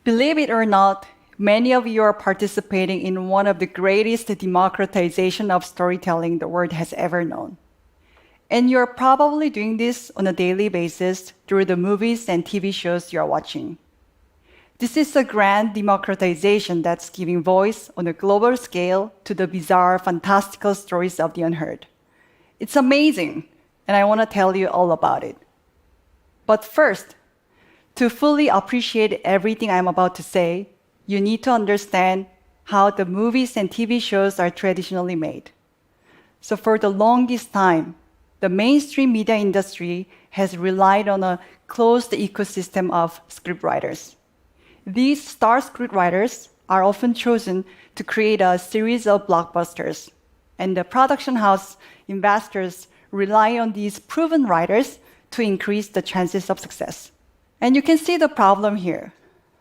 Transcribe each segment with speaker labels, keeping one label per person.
Speaker 1: Believe it or not, many of you are participating in one of the greatest democratization of storytelling the world has ever known. And you're probably doing this on a daily basis through the movies and TV shows you're watching. This is a grand democratization that's giving voice on a global scale to the bizarre, fantastical stories of the unheard. It's amazing, and I want to tell you all about it. But first, to fully appreciate everything I'm about to say, you need to understand how the movies and TV shows are traditionally made. So for the longest time, the mainstream media industry has relied on a closed ecosystem of scriptwriters. These star scriptwriters are often chosen to create a series of blockbusters, and the production house investors rely on these proven writers to increase the chances of success. And you can see the problem here.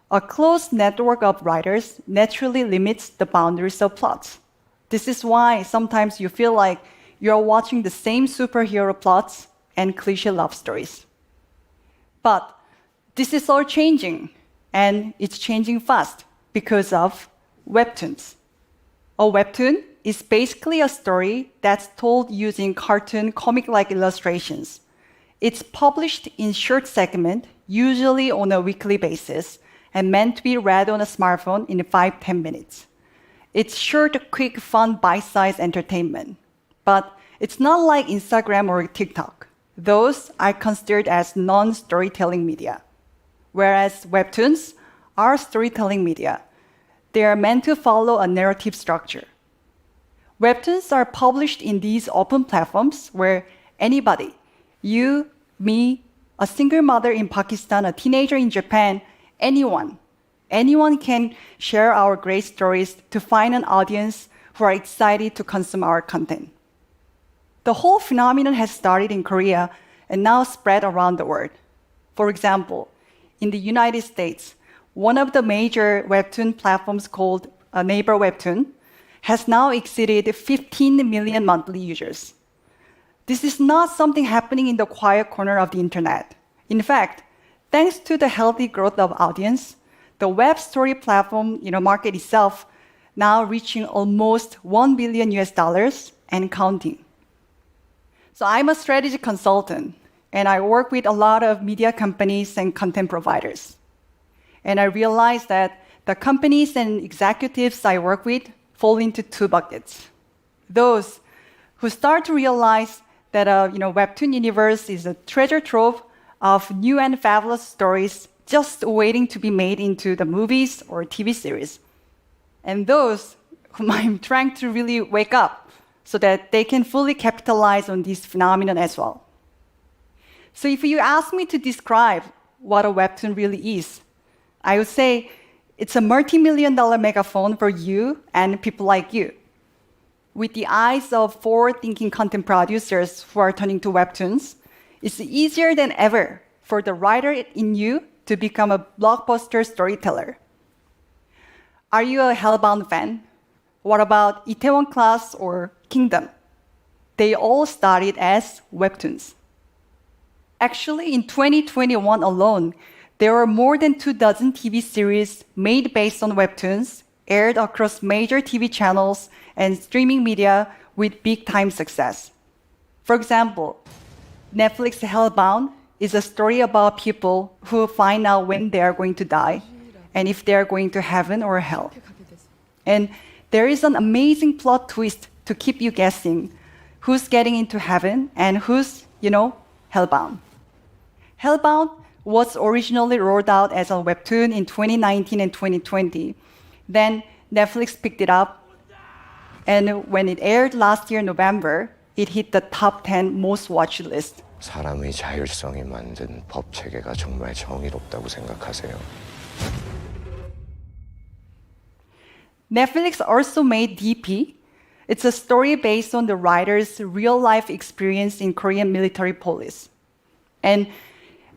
Speaker 1: A closed network of writers naturally limits the boundaries of plots. This is why sometimes you feel like you're watching the same superhero plots and cliché love stories. But this is all changing, and it's changing fast because of webtoons. A webtoon is basically a story that's told using cartoon comic-like illustrations. It's published in short segments, usually on a weekly basis, and meant to be read on a smartphone in 5-10 minutes. It's short, quick, fun, bite-sized entertainment. But it's not like Instagram or TikTok. Those are considered as non-storytelling media. Whereas webtoons are storytelling media. They are meant to follow a narrative structure. Webtoons are published in these open platforms where anybody, you, me, a single mother in Pakistan, a teenager in Japan, anyone can share our great stories to find an audience who are excited to consume our content. The whole phenomenon has started in Korea and now spread around the world. For example, in the United States, one of the major webtoon platforms called Neighbor Webtoon has now exceeded 15 million monthly users. This is not something happening in the quiet corner of the internet. In fact, thanks to the healthy growth of audience, the web story platform market itself now reaching almost $1 billion and counting. So I'm a strategy consultant, and I work with a lot of media companies and content providers. And I realized that the companies and executives I work with fall into two buckets. Those who start to realize that webtoon universe is a treasure trove of new and fabulous stories just waiting to be made into the movies or TV series. And those whom I'm trying to really wake up so that they can fully capitalize on this phenomenon as well. So if you ask me to describe what a webtoon really is, I would say it's a multi-million-dollar megaphone for you and people like you. With the eyes of forward-thinking content producers who are turning to webtoons, it's easier than ever for the writer in you to become a blockbuster storyteller. Are you a Hellbound fan? What about Itaewon Class or Kingdom? They all started as webtoons. Actually, in 2021 alone, there were more than 24 TV series made based on webtoons, aired across major TV channels and streaming media with big-time success. For example, Netflix Hellbound is a story about people who find out when they are going to die and if they are going to heaven or hell. And there is an amazing plot twist to keep you guessing who's getting into heaven and who's, hellbound. Hellbound was originally rolled out as a webtoon in 2019 and 2020. Then Netflix picked it up, and when it aired last year in November, it hit the top 10 most watched list.
Speaker 2: 사람의 자율성이 만든 법 체계가 정말 정의롭다고 생각하세요?
Speaker 1: Netflix also made DP. It's a story based on the writer's real-life experience in Korean military police. And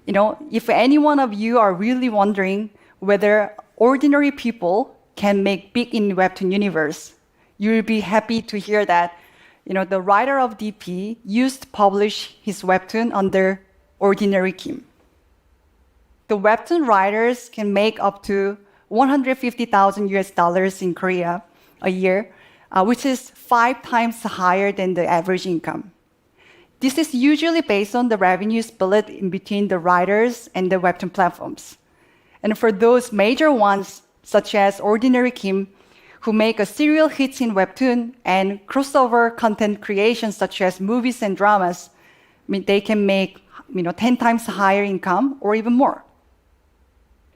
Speaker 1: if any one of you are really wondering whether ordinary people can make big in webtoon universe, you'll be happy to hear that the writer of DP used to publish his webtoon under Ordinary Kim. The webtoon writers can make up to $150,000 US dollars in Korea a year, which is 5 times higher than the average income. This is usually based on the revenue split in between the writers and the webtoon platforms. And for those major ones, such as Ordinary Kim, who make a serial hits in webtoon and crossover content creations such as movies and dramas, they can make 10 times higher income or even more.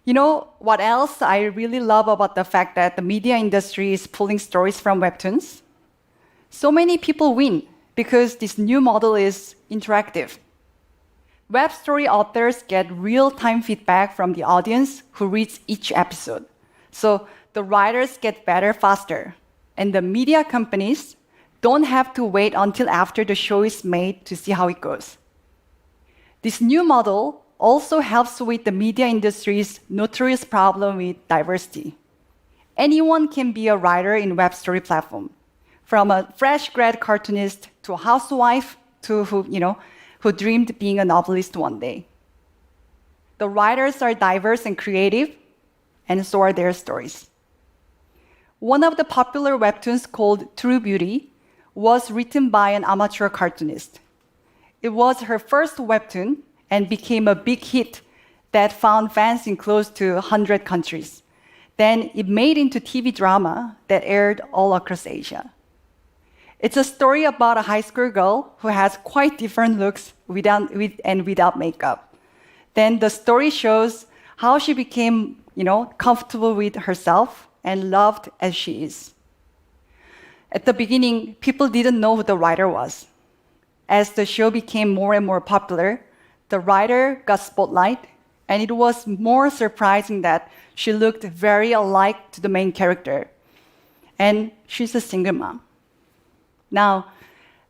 Speaker 1: You know what else I really love about the fact that the media industry is pulling stories from webtoons? So many people win because this new model is interactive. Web story authors get real-time feedback from the audience who reads each episode. So the writers get better faster, and the media companies don't have to wait until after the show is made to see how it goes. This new model also helps with the media industry's notorious problem with diversity. Anyone can be a writer in web story platform, from a fresh grad cartoonist to a housewife to who dreamed being a novelist one day. The writers are diverse and creative, and so are their stories. One of the popular webtoons called True Beauty was written by an amateur cartoonist. It was her first webtoon and became a big hit that found fans in close to 100 countries. Then it made into TV drama that aired all across Asia. It's a story about a high school girl who has quite different looks without makeup. Then the story shows how she became, comfortable with herself and loved as she is. At the beginning, people didn't know who the writer was. As the show became more and more popular, the writer got spotlight, and it was more surprising that she looked very alike to the main character. And she's a single mom. Now,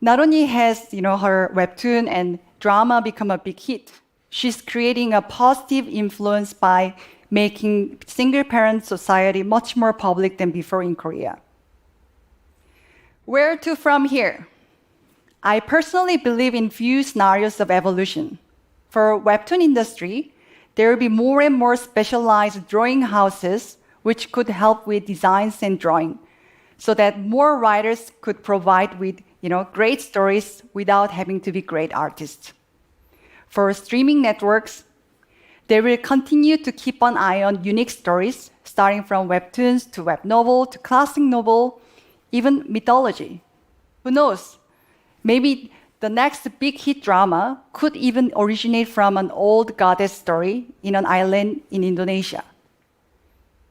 Speaker 1: not only has her webtoon and drama become a big hit, she's creating a positive influence by making single-parent society much more public than before in Korea. Where to from here? I personally believe in few scenarios of evolution. For webtoon industry, there will be more and more specialized drawing houses which could help with designs and drawing, so that more writers could provide with great stories without having to be great artists. For streaming networks, they will continue to keep an eye on unique stories, starting from webtoons to web novel to classic novel, even mythology. Who knows? Maybe the next big hit drama could even originate from an old goddess story in an island in Indonesia.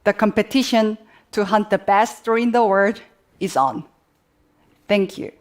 Speaker 1: The competition to hunt the best story in the world is on. Thank you.